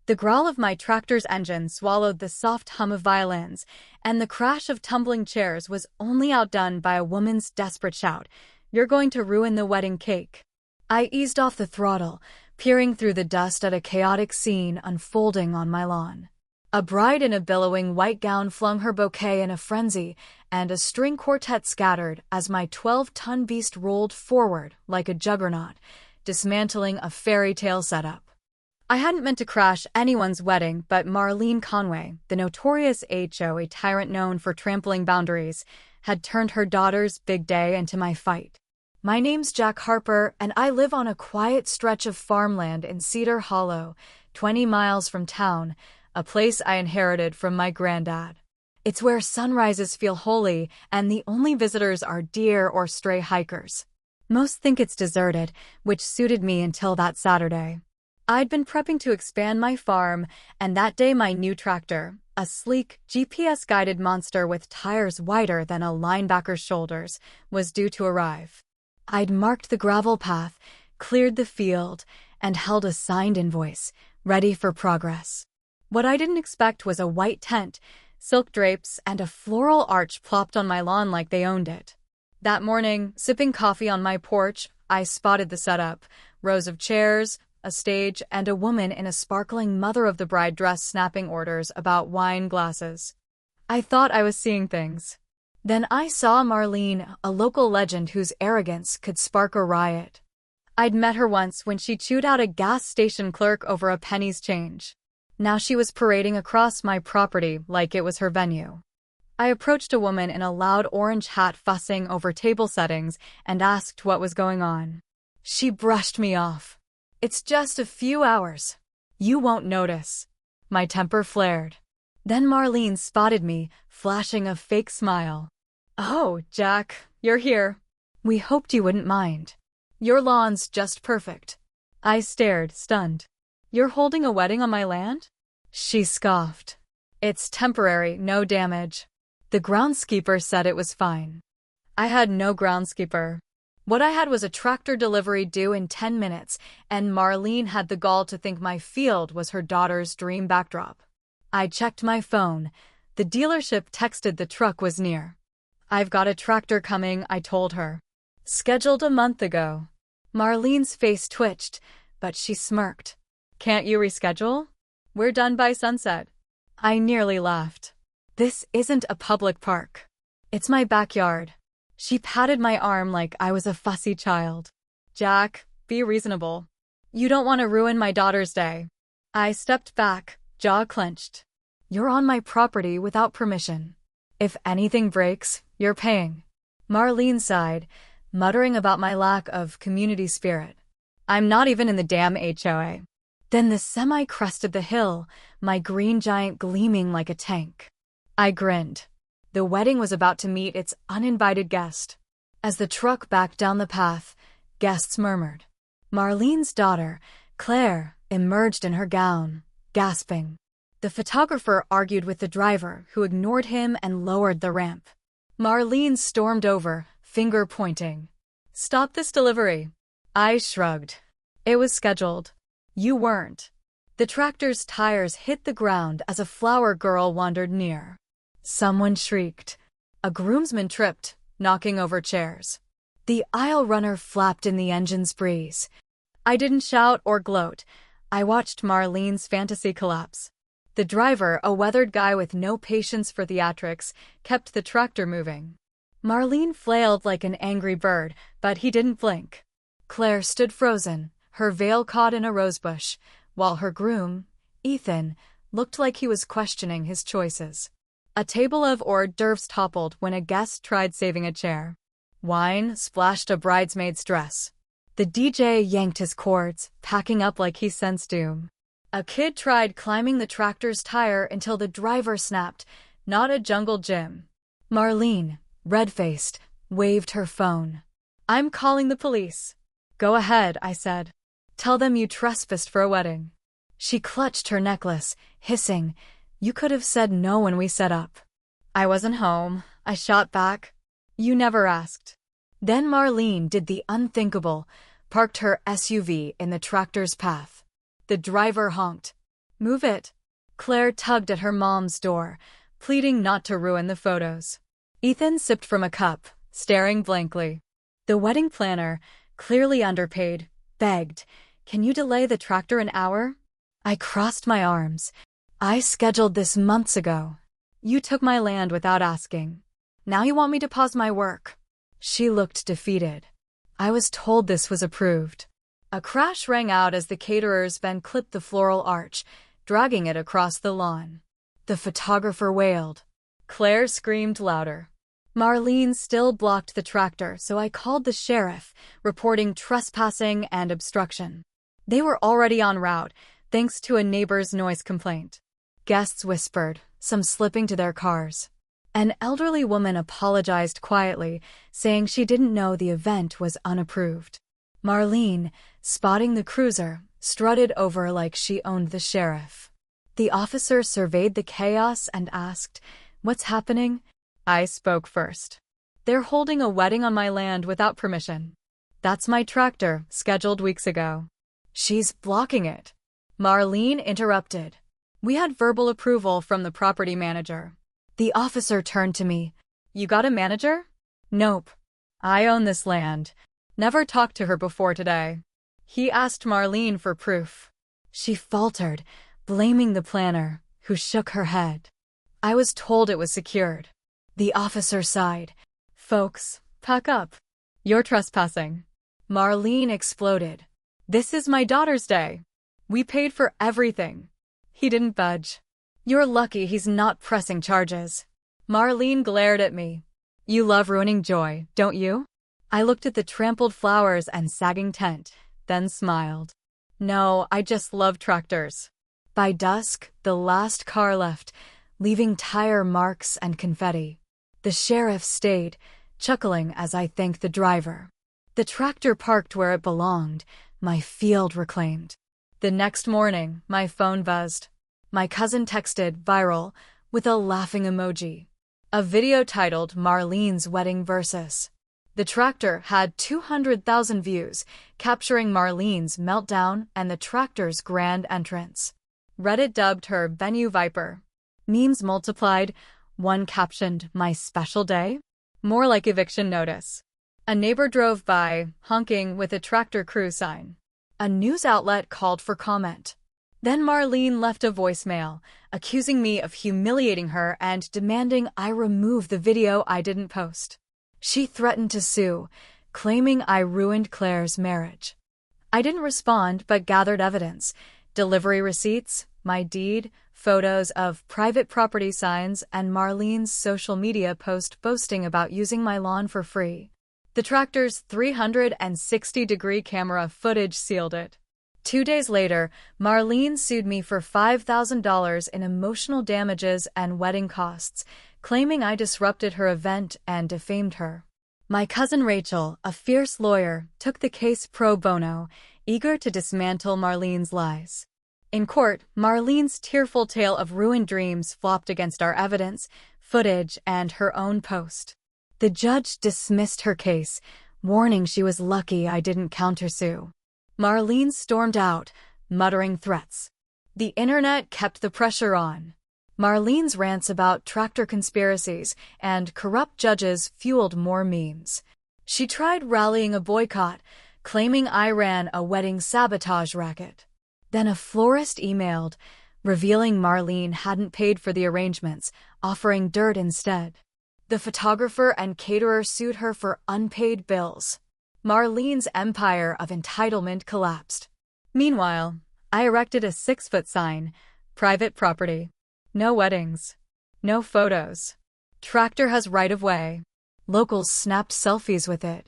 The growl of my tractor's engine swallowed the soft hum of violins, and the crash of tumbling chairs was only outdone by a woman's desperate shout, "You're going to ruin the wedding cake." I eased off the throttle, peering through the dust at a chaotic scene unfolding on my lawn. A bride in a billowing white gown flung her bouquet in a frenzy, and a string quartet scattered as my 12-ton beast rolled forward like a juggernaut, dismantling a fairy tale setup. I hadn't meant to crash anyone's wedding, but Marlene Conway, the notorious HOA tyrant known for trampling boundaries, had turned her daughter's big day into my fight. My name's Jack Harper, and I live on a quiet stretch of farmland in Cedar Hollow, 20 miles from town, a place I inherited from my granddad. It's where sunrises feel holy, and the only visitors are deer or stray hikers. Most think it's deserted, which suited me until that Saturday. I'd been prepping to expand my farm, and that day my new tractor, a sleek, GPS-guided monster with tires wider than a linebacker's shoulders, was due to arrive. I'd marked the gravel path, cleared the field, and held a signed invoice, ready for progress. What I didn't expect was a white tent, silk drapes, and a floral arch plopped on my lawn like they owned it. That morning, sipping coffee on my porch, I spotted the setup: rows of chairs, a stage, and a woman in a sparkling mother-of-the-bride dress snapping orders about wine glasses. I thought I was seeing things. Then I saw Marlene, a local legend whose arrogance could spark a riot. I'd met her once when she chewed out a gas station clerk over a penny's change. Now she was parading across my property like it was her venue. I approached a woman in a loud orange hat fussing over table settings and asked what was going on. She brushed me off. "It's just a few hours. You won't notice." My temper flared. Then Marlene spotted me, flashing a fake smile. "Oh, Jack, you're here. We hoped you wouldn't mind. Your lawn's just perfect." I stared, stunned. "You're holding a wedding on my land?" She scoffed. "It's temporary, no damage. The groundskeeper said it was fine." I had no groundskeeper. What I had was a tractor delivery due in 10 minutes, and Marlene had the gall to think my field was her daughter's dream backdrop. I checked my phone. The dealership texted the truck was near. "I've got a tractor coming," I told her. "Scheduled a month ago." Marlene's face twitched, but she smirked. "Can't you reschedule? We're done by sunset." I nearly laughed. "This isn't a public park. It's my backyard." She patted my arm like I was a fussy child. "Jack, be reasonable. You don't want to ruin my daughter's day." I stepped back, jaw clenched. "You're on my property without permission. If anything breaks, you're paying." Marlene sighed, muttering about my lack of community spirit. "I'm not even in the damn HOA." Then the semi crested the hill, my green giant gleaming like a tank. I grinned. The wedding was about to meet its uninvited guest. As the truck backed down the path, guests murmured. Marlene's daughter, Claire, emerged in her gown, gasping. The photographer argued with the driver, who ignored him and lowered the ramp. Marlene stormed over, finger pointing. "Stop this delivery." I shrugged. "It was scheduled. You weren't." The tractor's tires hit the ground as a flower girl wandered near. Someone shrieked. A groomsman tripped, knocking over chairs. The aisle runner flapped in the engine's breeze. I didn't shout or gloat. I watched Marlene's fantasy collapse. The driver, a weathered guy with no patience for theatrics, kept the tractor moving. Marlene flailed like an angry bird, but he didn't blink. Claire stood frozen, her veil caught in a rosebush, while her groom, Ethan, looked like he was questioning his choices. A table of hors d'oeuvres toppled when a guest tried saving a chair. Wine splashed a bridesmaid's dress. The DJ yanked his cords, packing up like he sensed doom. A kid tried climbing the tractor's tire until the driver snapped, "Not a jungle gym." Marlene, red-faced, waved her phone. "I'm calling the police." "Go ahead," I said. "Tell them you trespassed for a wedding." She clutched her necklace, hissing, "You could have said no when we set up." "I wasn't home," I shot back. "You never asked." Then Marlene did the unthinkable, parked her SUV in the tractor's path. The driver honked. Move it. Claire tugged at her mom's door, pleading not to ruin the photos. Ethan sipped from a cup, staring blankly. The wedding planner, clearly underpaid, begged, "Can you delay the tractor an hour?" I crossed my arms. "I scheduled this months ago. You took my land without asking. Now you want me to pause my work?" She looked defeated. I was told this was approved. A crash rang out as the caterer's van clipped the floral arch, dragging it across the lawn. The photographer wailed. Claire screamed louder. Marlene still blocked the tractor, so I called the sheriff, reporting trespassing and obstruction. They were already en route, thanks to a neighbor's noise complaint. Guests whispered, some slipping to their cars. An elderly woman apologized quietly, saying she didn't know the event was unapproved. Marlene, spotting the cruiser, strutted over like she owned the sheriff. The officer surveyed the chaos and asked, "What's happening?" I spoke first. "They're holding a wedding on my land without permission. That's my tractor, scheduled weeks ago." "She's blocking it." Marlene interrupted. "We had verbal approval from the property manager." The officer turned to me. "You got a manager?" "Nope. I own this land. Never talked to her before today." He asked Marlene for proof. She faltered, blaming the planner, who shook her head. I was told it was secured. The officer sighed. "Folks, pack up. You're trespassing." Marlene exploded. "This is my daughter's day. We paid for everything." He didn't budge. "You're lucky he's not pressing charges." Marlene glared at me. "You love ruining joy, don't you?" I looked at the trampled flowers and sagging tent, then smiled. "No, I just love tractors." By dusk, the last car left, leaving tire marks and confetti. The sheriff stayed, chuckling as I thanked the driver. The tractor parked where it belonged, my field reclaimed. The next morning, my phone buzzed. My cousin texted viral with a laughing emoji. A video titled Marlene's Wedding Versus. The tractor had 200,000 views, capturing Marlene's meltdown and the tractor's grand entrance. Reddit dubbed her Venue Viper. Memes multiplied. One captioned, "My special day?" More like eviction notice. A neighbor drove by, honking with a tractor crew sign. A news outlet called for comment. Then Marlene left a voicemail, accusing me of humiliating her and demanding I remove the video I didn't post. She threatened to sue, claiming I ruined Claire's marriage. I didn't respond but gathered evidence, delivery receipts, my deed, photos of private property signs, and Marlene's social media post boasting about using my lawn for free. The tractor's 360-degree camera footage sealed it. 2 days later, Marlene sued me for $5,000 in emotional damages and wedding costs, claiming I disrupted her event and defamed her. My cousin Rachel, a fierce lawyer, took the case pro bono, eager to dismantle Marlene's lies. In court, Marlene's tearful tale of ruined dreams flopped against our evidence, footage, and her own post. The judge dismissed her case, warning she was lucky I didn't countersue. Marlene stormed out, muttering threats. The internet kept the pressure on. Marlene's rants about tractor conspiracies and corrupt judges fueled more memes. She tried rallying a boycott, claiming I ran a wedding sabotage racket. Then a florist emailed, revealing Marlene hadn't paid for the arrangements, offering dirt instead. The photographer and caterer sued her for unpaid bills. Marlene's empire of entitlement collapsed. Meanwhile, I erected a 6-foot sign, "Private property. No weddings. No photos. Tractor has right-of-way." Locals snapped selfies with it.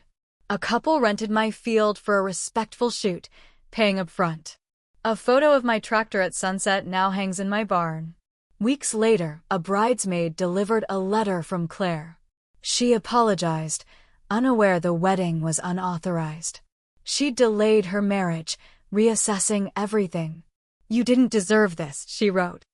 A couple rented my field for a respectful shoot, paying up front. A photo of my tractor at sunset now hangs in my barn. Weeks later, a bridesmaid delivered a letter from Claire. She apologized, unaware the wedding was unauthorized. She delayed her marriage, reassessing everything. "You didn't deserve this," she wrote.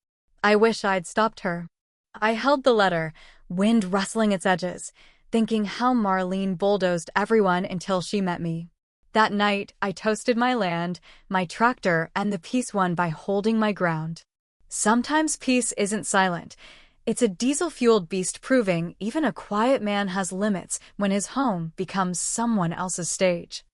I wish I'd stopped her. I held the letter, wind rustling its edges, thinking how Marlene bulldozed everyone until she met me. That night, I toasted my land, my tractor, and the peace won by holding my ground. Sometimes peace isn't silent. It's a diesel-fueled beast proving even a quiet man has limits when his home becomes someone else's stage.